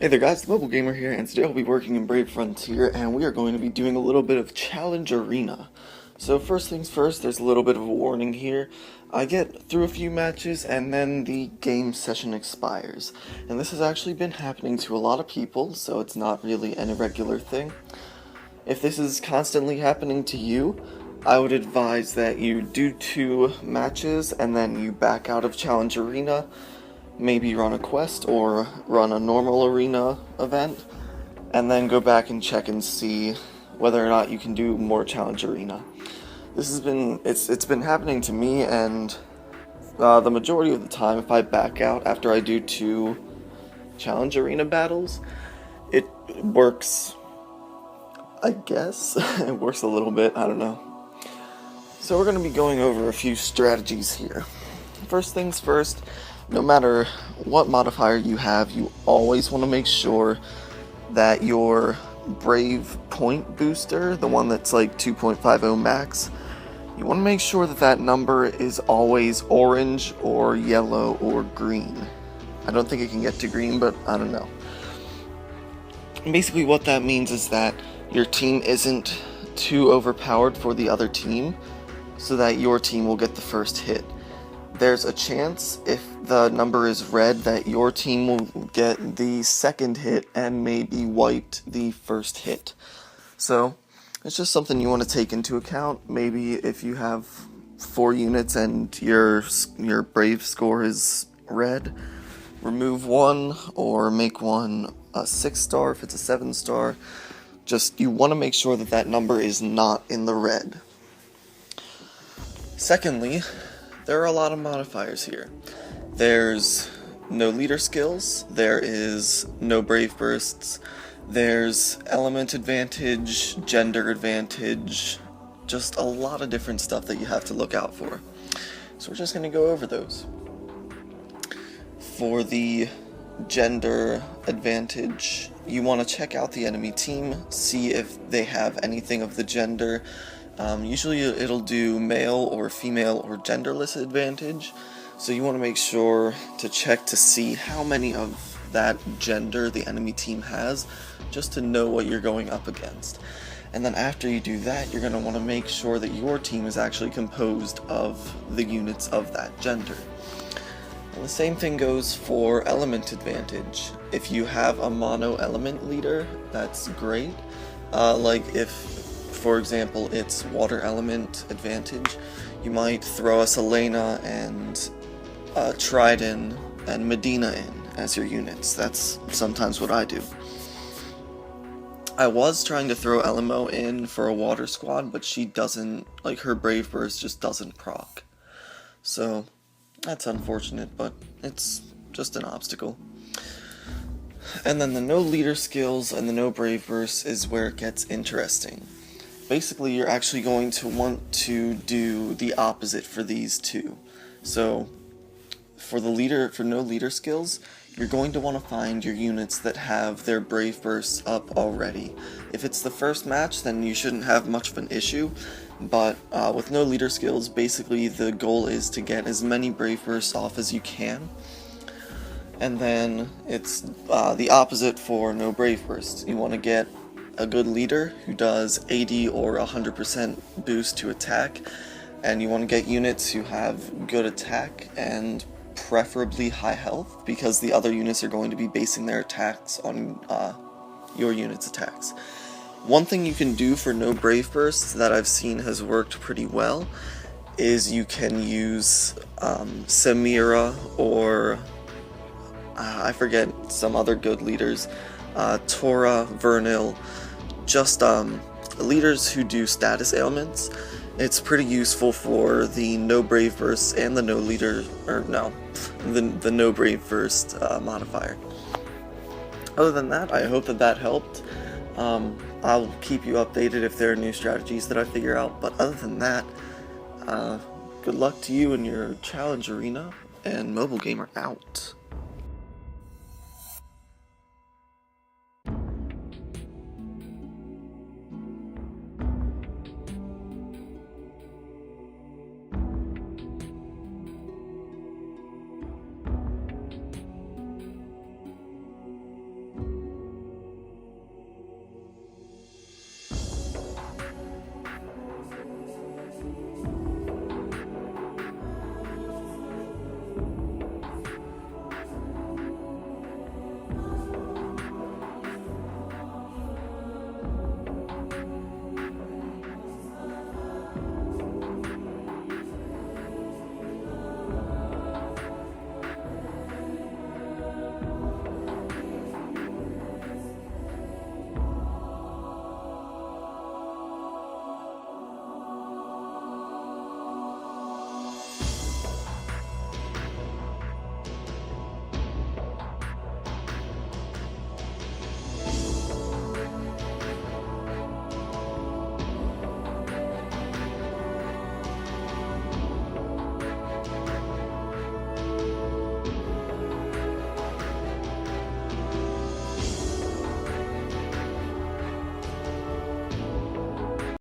Hey there guys, the Mobile Gamer here, and today I'll be working in Brave Frontier, and we are going to be doing a little bit of Challenge Arena. So first things first, there's a little bit of a warning here. I get through a few matches, and then the game session expires. And this has actually been happening to a lot of people, so it's not really an irregular thing. If this is constantly happening to you, I would advise that you do 2 matches, and then you back out of Challenge Arena, maybe run a quest or run a normal arena event, and then go back and check and see whether or not you can do more challenge arena. This has been it's been happening to me, and the majority of the time, if I back out after I do 2 challenge arena battles, it works. I guess it works a little bit. I don't know. So we're going to be going over a few strategies here. First things first. No matter what modifier you have, you always want to make sure that your Brave point booster, the one that's like 2.50 max, you want to make sure that that number is always orange or yellow or green. I don't think it can get to green, but I don't know. Basically what that means is that your team isn't too overpowered for the other team, so that your team will get the first hit. There's a chance, if the number is red, that your team will get the second hit and maybe wiped the first hit. So, it's just something you want to take into account. Maybe if you have 4 units and your Brave score is red, remove 1 or make one a 6-star if it's a 7-star. Just, you want to make sure that that number is not in the red. Secondly, there are a lot of modifiers here. There's no leader skills, there is no brave bursts, there's element advantage, gender advantage, just a lot of different stuff that you have to look out for. So we're just going to go over those. For the gender advantage, you want to check out the enemy team, see if they have anything of the gender. Usually it'll do male or female or genderless advantage, so you want to make sure to check to see how many of that gender the enemy team has, just to know what you're going up against. And then after you do that, you're going to want to make sure that your team is actually composed of the units of that gender. And the same thing goes for element advantage. If you have a mono element leader, that's great. Like if, for example, it's water element advantage, you might throw a Selena and Trident and Medina in as your units. That's sometimes what I do. I was trying to throw Elmo in for a water squad, but she doesn't, like, her Brave Burst just doesn't proc. So, that's unfortunate, but it's just an obstacle. And then the no leader skills and the no Brave Burst is where it gets interesting. Basically, you're actually going to want to do the opposite for these two. So, for no leader skills, you're going to want to find your units that have their Brave Bursts up already. If it's the first match, then you shouldn't have much of an issue, but with no leader skills, basically the goal is to get as many Brave Bursts off as you can. And then it's the opposite for no Brave Bursts. You want to get a good leader who does 80 or 100% boost to attack, and you want to get units who have good attack and preferably high health, because the other units are going to be basing their attacks on your unit's attacks. One thing you can do for no Brave Bursts that I've seen has worked pretty well is you can use Samira or I forget some other good leaders, Tora, Vernil, just leaders who do status ailments. It's pretty useful for the no Brave Bursts and the no leader, or no, the no Brave Burst modifier. Other than that, I hope that helped. I'll keep you updated if there are new strategies that I figure out, but other than that, good luck to you in your challenge arena, and Mobile Gamer out.